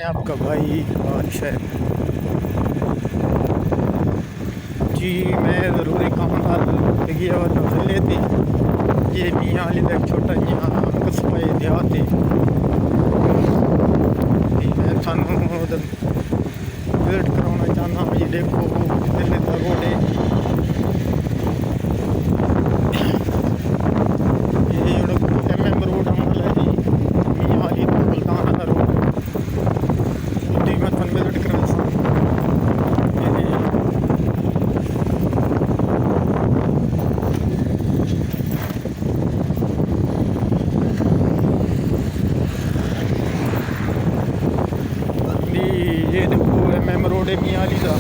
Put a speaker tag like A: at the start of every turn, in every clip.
A: आपका भाई बारिश है जी। मैं ज़रूरी काम लगी और नजले थी। ये मियांवाली का एक छोटा यहाँ कस्बा देहात है। मैं थानू विजिट कराना चाहना। ये देखो दिल्ली का रोड है। ये MM रोड अमल है जी। मियांवाली तो मुल्तान का रोड जी। मैं थानू विजिट कराना ये देखो MM रोड है मियांवाली का।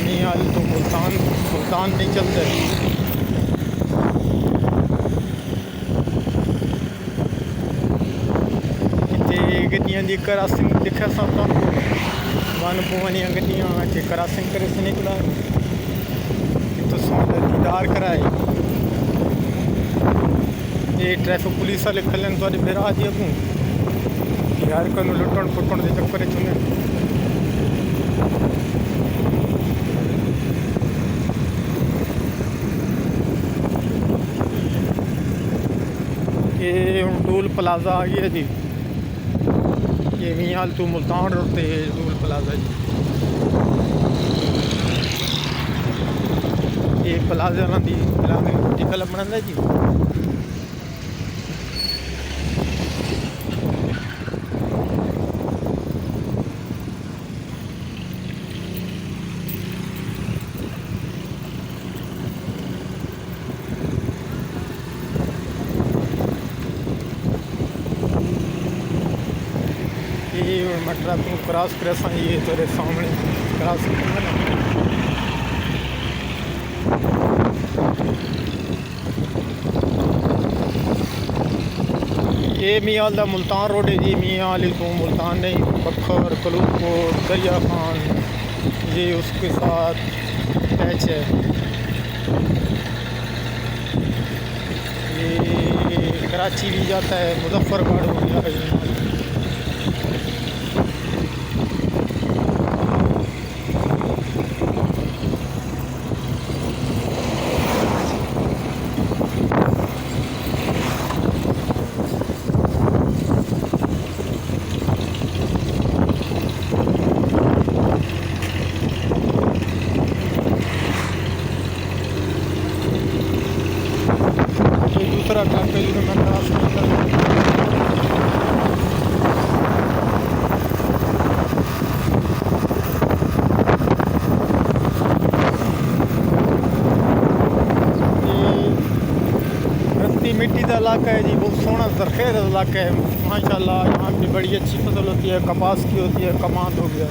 A: मियांवाली तो मुल्तान नहीं चलता है। गड्डियां की क्रॉसिंग दिखा सकता वन पवनिया गड्डियां के क्रॉसिंग करे से निकला तो दीदार कराए। ये ट्रैफिक पुलिस वाले खलन तो बेरा जी अगू यार को लुटन फुटन के चक्कर चुने। ये टोल प्लाजा आ गया जी। ये मियांवाली तो मुल्तान रोड पे टोल प्लाजा जी। ये प्लाजा की रोटी कल बना जी। ये मटरा तू क्रॉस करे ये तेरे सामने क्रॉस करना। ये मियांवाली मुल्तान रोड है जी। मियांवाली तो मुल्तान नहीं बखर कलूपुर दरिया खान ये उसके साथ अटैच है। ये कराची भी जाता है मुजफ्फरगढ़ हो गया। दूसरा टाके जो मैं क्रॉस रत्ती मिट्टी का इलाका है जी। बहुत सोहना जरखेज इलाका है माशाल्लाह। यहाँ पे बड़ी अच्छी फसल होती है। कपास की होती है, कमांद हो गया।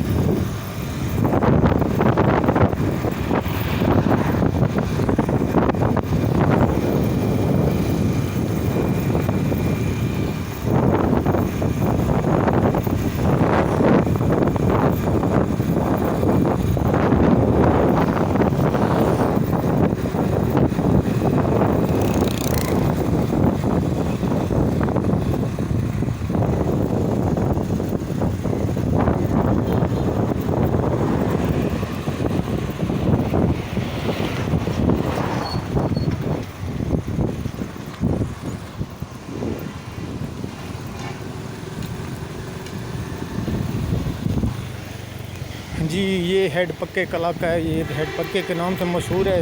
A: जी ये हेड पक्के का इलाका है। ये हेड पक्के के नाम से मशहूर है।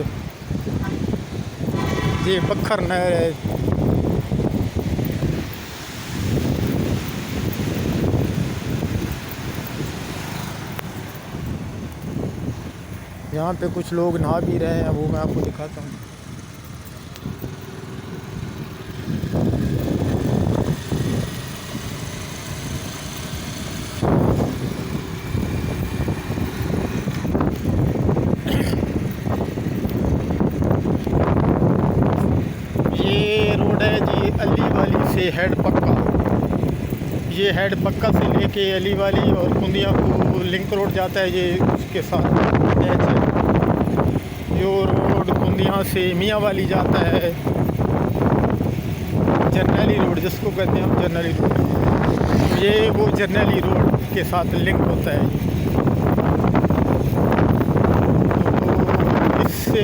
A: ये बखर नहर है। यहाँ पे कुछ लोग नहा भी रहे हैं, वो मैं आपको दिखाता हूँ। अलीवाली से हेड पक्का। ये हेड पक्का से लेके अलीवाली और कुंदिया को लिंक रोड जाता है। ये उसके साथ अटैच है। जो रोड कुंदिया से मियांवाली जाता है जरनैली रोड जिसको कहते हैं हम जरनैली रोड। ये वो जर्नैली रोड के साथ लिंक होता है ये। तो इससे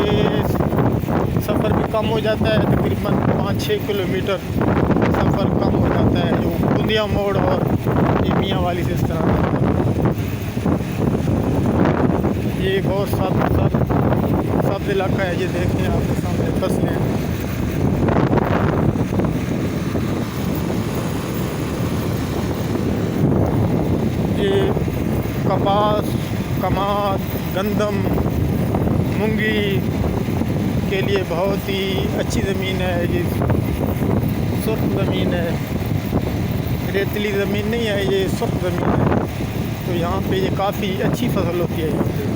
A: सफ़र भी कम हो जाता है, तकरीबन 5-6 किलोमीटर सफ़र कम हो जाता है, जो कुंदिया मोड़ और ये मियांवाली से इस तरह है। ये बहुत साफ इलाका है, ये देखें आपके सामने फसलें हैं। ये कपास, कमाद, गंदम, मूंगी के लिए बहुत ही अच्छी ज़मीन है। ये सुर्ख ज़मीन है, रेतीली ज़मीन नहीं है, ये सुर्ख ज़मीन है। तो यहाँ पे ये काफ़ी अच्छी फसल होती है यहाँ पे।